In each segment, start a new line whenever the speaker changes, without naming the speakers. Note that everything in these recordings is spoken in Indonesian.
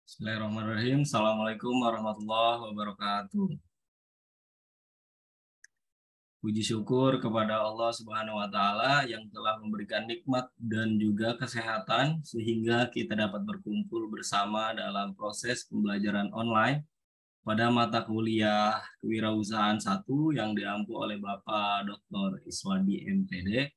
Bismillahirrahmanirrahim. Assalamualaikum warahmatullahi wabarakatuh. Puji syukur kepada Allah Subhanahu wa Ta'ala yang telah memberikan nikmat dan juga kesehatan sehingga kita dapat berkumpul bersama dalam proses pembelajaran online pada mata kuliah Kewirausahaan 1 yang diampu oleh Bapak Dr. Iswadi MPD.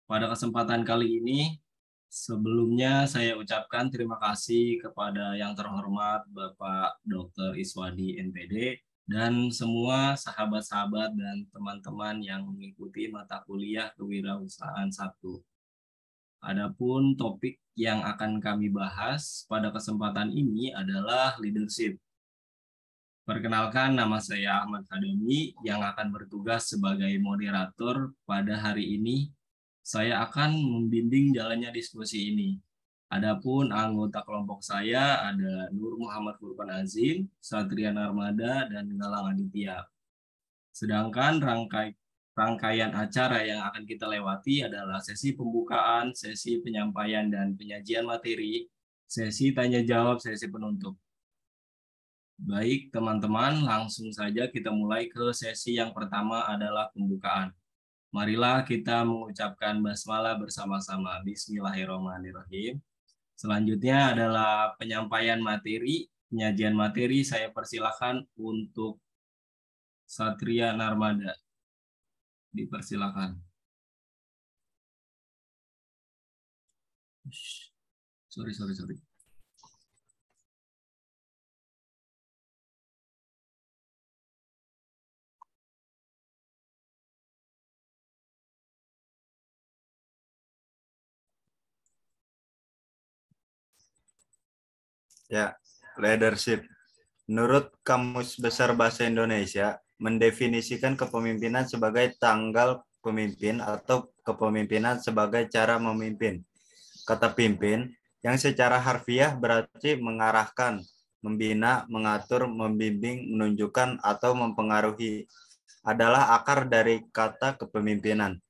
Pada kesempatan kali ini, sebelumnya saya ucapkan terima kasih kepada yang terhormat Bapak Dr. Iswadi MPD dan semua sahabat-sahabat dan teman-teman yang mengikuti mata kuliah Kewirausahaan 1. Adapun topik yang akan kami bahas pada kesempatan ini adalah leadership. Perkenalkan, nama saya Ahmad Hadami yang akan bertugas sebagai moderator pada hari ini. Saya akan membimbing jalannya diskusi ini. Adapun anggota kelompok saya ada Nur Muhammad Furqan Azim, Satria Narmada, dan Galang Aditya. Sedangkan rangkaian acara yang akan kita lewati adalah sesi pembukaan, sesi penyampaian dan penyajian materi, sesi tanya jawab, sesi penutup. Baik teman-teman, langsung saja kita mulai ke sesi yang pertama adalah pembukaan. Marilah kita mengucapkan basmalah bersama-sama. Bismillahirrahmanirrahim. Selanjutnya adalah penyampaian materi, penyajian materi. Saya persilakan untuk Satria Narmada. Dipersilakan. Sorry.
Ya, leadership. Menurut Kamus Besar Bahasa Indonesia, mendefinisikan kepemimpinan sebagai tanggal pemimpin atau kepemimpinan sebagai cara memimpin. Kata pimpin yang secara harfiah berarti mengarahkan, membina, mengatur, membimbing, menunjukkan, atau mempengaruhi. Adalah akar dari kata kepemimpinan.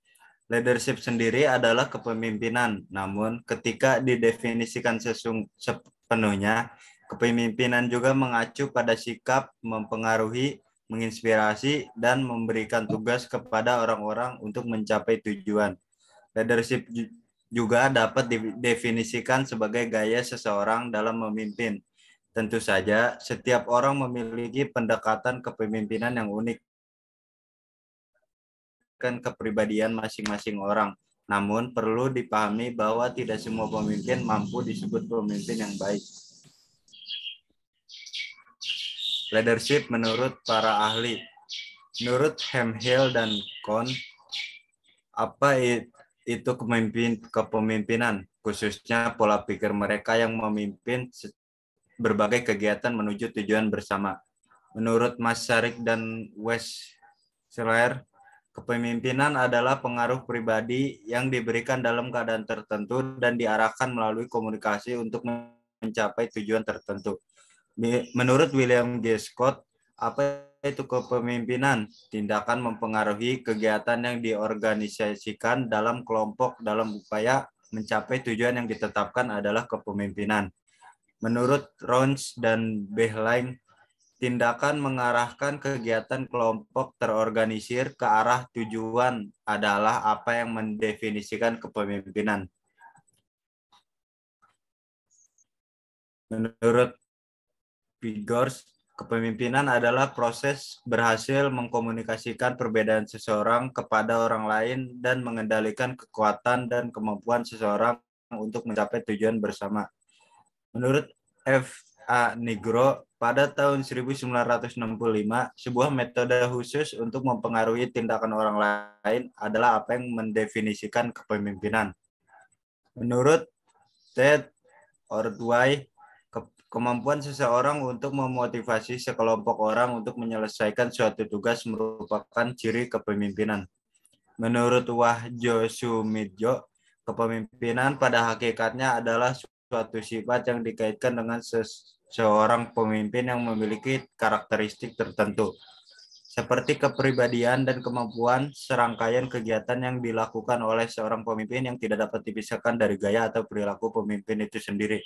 Leadership sendiri adalah kepemimpinan, namun ketika didefinisikan sepenuhnya, kepemimpinan juga mengacu pada sikap, mempengaruhi, menginspirasi, dan memberikan tugas kepada orang-orang untuk mencapai tujuan. Leadership juga dapat didefinisikan sebagai gaya seseorang dalam memimpin. Tentu saja, setiap orang memiliki pendekatan kepemimpinan yang unik kepribadian masing-masing orang. Namun perlu dipahami bahwa tidak semua pemimpin mampu disebut pemimpin yang baik. Leadership menurut para ahli. Menurut Hemhill dan Kohn, apa itu kepemimpinan, khususnya pola pikir mereka yang memimpin berbagai kegiatan menuju tujuan bersama. Menurut Masaryk dan Wechsler, kepemimpinan adalah pengaruh pribadi yang diberikan dalam keadaan tertentu dan diarahkan melalui komunikasi untuk mencapai tujuan tertentu. Menurut William G. Scott, apa itu kepemimpinan? Tindakan mempengaruhi kegiatan yang diorganisasikan dalam kelompok dalam upaya mencapai tujuan yang ditetapkan adalah kepemimpinan. Menurut Rons dan Behlaing, tindakan mengarahkan kegiatan kelompok terorganisir ke arah tujuan adalah apa yang mendefinisikan kepemimpinan. Menurut Vigors, kepemimpinan adalah proses berhasil mengkomunikasikan perbedaan seseorang kepada orang lain dan mengendalikan kekuatan dan kemampuan seseorang untuk mencapai tujuan bersama. Menurut F. A. Nigro, pada tahun 1965, sebuah metode khusus untuk mempengaruhi tindakan orang lain adalah apa yang mendefinisikan kepemimpinan. Menurut Ted Ordway, kemampuan seseorang untuk memotivasi sekelompok orang untuk menyelesaikan suatu tugas merupakan ciri kepemimpinan. Menurut Wahjo Sumidjo, kepemimpinan pada hakikatnya adalah suatu sifat yang dikaitkan dengan seorang pemimpin yang memiliki karakteristik tertentu, seperti kepribadian dan kemampuan, serangkaian kegiatan yang dilakukan oleh seorang pemimpin yang tidak dapat dipisahkan dari gaya atau perilaku pemimpin itu sendiri.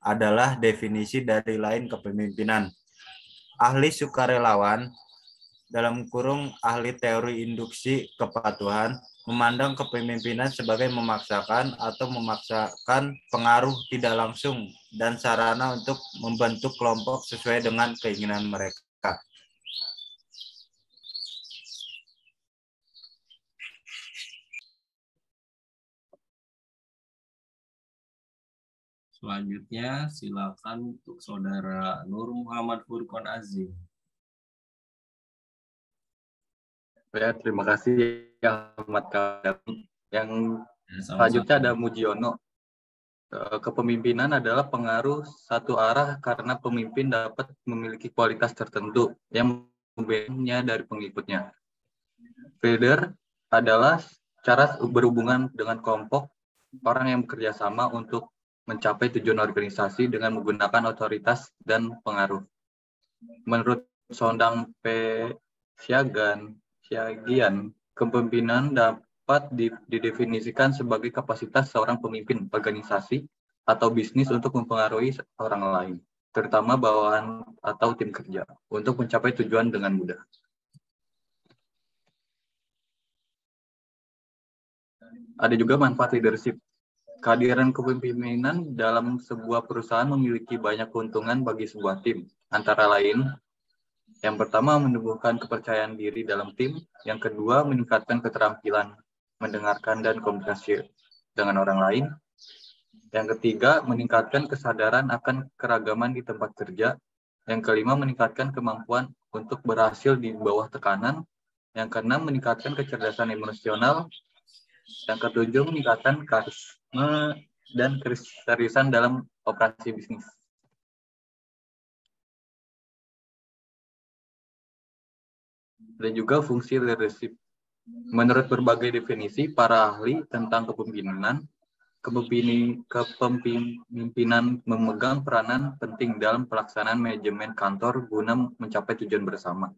adalah definisi dari lain kepemimpinan. Ahli sukarelawan, dalam kurung ahli teori induksi kepatuhan, memandang kepemimpinan sebagai memaksakan atau memaksakan pengaruh tidak langsung dan sarana untuk membentuk kelompok sesuai dengan keinginan mereka.
Selanjutnya, silakan untuk Saudara Nur Muhammad Furqon Azim.
Ya, terima kasih Ahmad Kadam. Yang
Ya, sama-sama.
selanjutnya ada Mujiono. Kepemimpinan adalah pengaruh satu arah karena pemimpin dapat memiliki kualitas tertentu yang membedakannya dari pengikutnya. Leader adalah cara berhubungan dengan kelompok orang yang bekerja sama untuk mencapai tujuan organisasi dengan menggunakan otoritas dan pengaruh. Menurut Sondang P. Siagian, kepemimpinan dapat didefinisikan sebagai kapasitas seorang pemimpin organisasi atau bisnis untuk mempengaruhi orang lain, terutama bawahan atau tim kerja, untuk mencapai tujuan dengan mudah. Ada juga manfaat leadership. Kehadiran kepemimpinan dalam sebuah perusahaan memiliki banyak keuntungan bagi sebuah tim. Antara lain, yang pertama menumbuhkan kepercayaan diri dalam tim, yang kedua meningkatkan keterampilan mendengarkan dan komunikasi dengan orang lain, yang ketiga meningkatkan kesadaran akan keragaman di tempat kerja, yang kelima meningkatkan kemampuan untuk berhasil di bawah tekanan, yang keenam meningkatkan kecerdasan emosional, yang ketujuh meningkatkan karisma dan keseriusan dalam operasi bisnis. Dan juga fungsi leadership. Menurut berbagai definisi para ahli tentang kepemimpinan memegang peranan penting dalam pelaksanaan manajemen kantor guna mencapai tujuan bersama.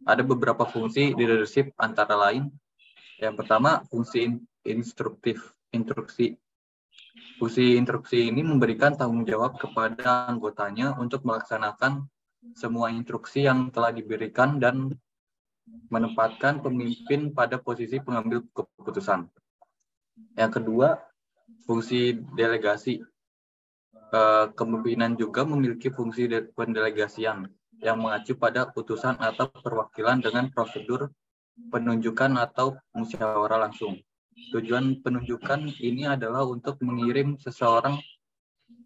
Ada beberapa fungsi leadership antara lain. Yang pertama, fungsi instruksi. Fungsi instruksi ini memberikan tanggung jawab kepada anggotanya untuk melaksanakan semua instruksi yang telah diberikan dan menempatkan pemimpin pada posisi pengambil keputusan. Yang kedua, fungsi delegasi. Kepemimpinan juga memiliki fungsi pendelegasian yang mengacu pada putusan atau perwakilan dengan prosedur penunjukan atau musyawarah langsung. Tujuan penunjukan ini adalah untuk mengirim seseorang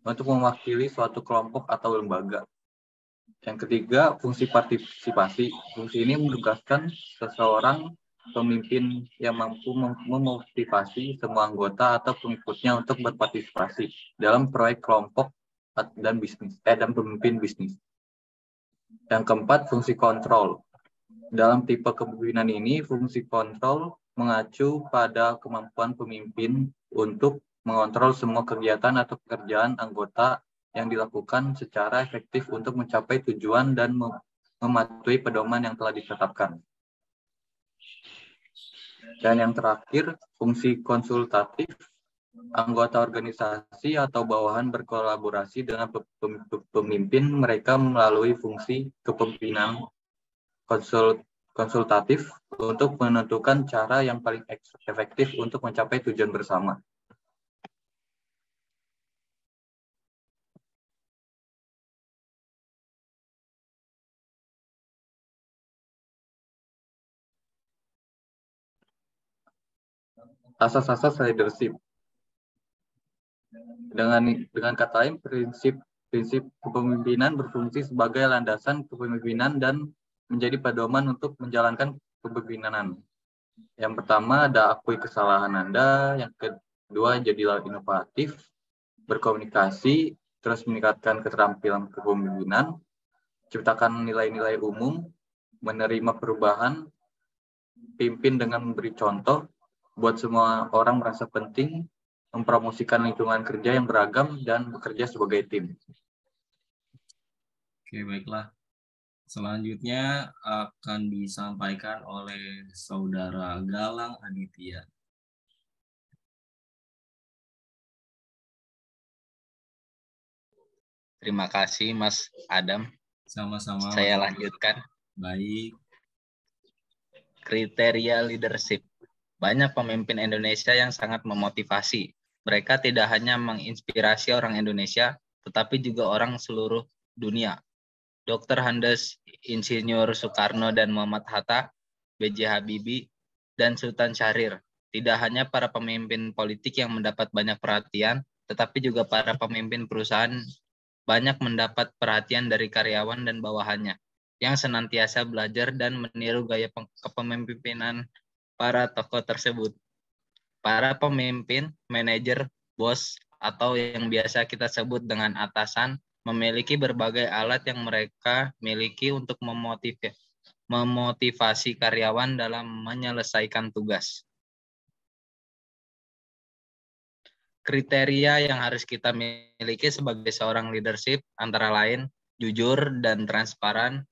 untuk mewakili suatu kelompok atau lembaga. Yang ketiga, fungsi partisipasi. Fungsi ini menugaskan seseorang pemimpin yang mampu memotivasi semua anggota atau pengikutnya untuk berpartisipasi dalam proyek kelompok dan pemimpin bisnis. Yang keempat, fungsi kontrol. Dalam tipe kepemimpinan ini, fungsi kontrol mengacu pada kemampuan pemimpin untuk mengontrol semua kegiatan atau pekerjaan anggota yang dilakukan secara efektif untuk mencapai tujuan dan mematuhi pedoman yang telah ditetapkan. Dan yang terakhir, fungsi konsultatif. Anggota organisasi atau bawahan berkolaborasi dengan pemimpin mereka melalui fungsi kepemimpinan konsultatif untuk menentukan cara yang paling efektif untuk mencapai tujuan bersama. Asas-asas leadership. Dengan kata lain, prinsip kepemimpinan berfungsi sebagai landasan kepemimpinan dan menjadi pedoman untuk menjalankan kepemimpinan. Yang pertama ada akui kesalahan Anda, yang kedua jadilah inovatif, berkomunikasi, terus meningkatkan keterampilan kepemimpinan, ciptakan nilai-nilai umum, menerima perubahan, pimpin dengan memberi contoh, buat semua orang merasa penting, mempromosikan lingkungan kerja yang beragam, dan bekerja sebagai tim.
Oke, baiklah. Selanjutnya akan disampaikan oleh Saudara Galang Aditya.
Terima kasih Mas Adam.
Sama-sama.
Saya
Mas.
lanjutkan.
Baik.
Kriteria leadership. Banyak pemimpin Indonesia yang sangat memotivasi. Mereka tidak hanya menginspirasi orang Indonesia, tetapi juga orang seluruh dunia. Dr. Andes, Insinyur Soekarno dan Muhammad Hatta, B.J. Habibie, dan Sultan Syahrir. Tidak hanya para pemimpin politik yang mendapat banyak perhatian, tetapi juga para pemimpin perusahaan banyak mendapat perhatian dari karyawan dan bawahannya, yang senantiasa belajar dan meniru gaya kepemimpinan para tokoh tersebut. Para pemimpin, manajer, bos, atau yang biasa kita sebut dengan atasan, memiliki berbagai alat yang mereka miliki untuk memotivasi karyawan dalam menyelesaikan tugas. Kriteria yang harus kita miliki sebagai seorang leadership antara lain jujur dan transparan,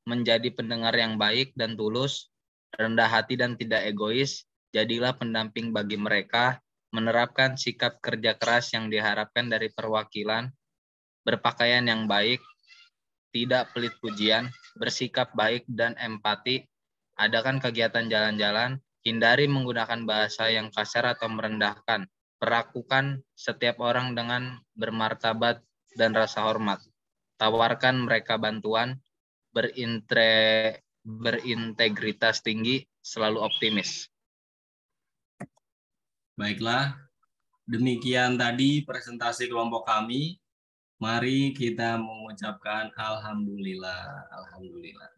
menjadi pendengar yang baik dan tulus, rendah hati dan tidak egois, jadilah pendamping bagi mereka, menerapkan sikap kerja keras yang diharapkan dari perwakilan, berpakaian yang baik, tidak pelit pujian, bersikap baik dan empati, adakan kegiatan jalan-jalan, hindari menggunakan bahasa yang kasar atau merendahkan, perlakukan setiap orang dengan bermartabat dan rasa hormat, tawarkan mereka bantuan, berintegritas tinggi, selalu optimis.
Baiklah, demikian tadi presentasi kelompok kami. Mari kita mengucapkan Alhamdulillah. Alhamdulillah.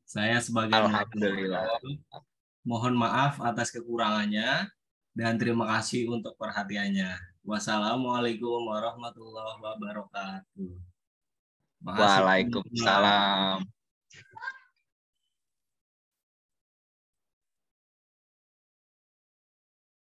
Saya sebagai
Alhamdulillah.
Mohon maaf atas kekurangannya dan terima kasih untuk perhatiannya. Wassalamualaikum warahmatullahi wabarakatuh.
Waalaikumsalam.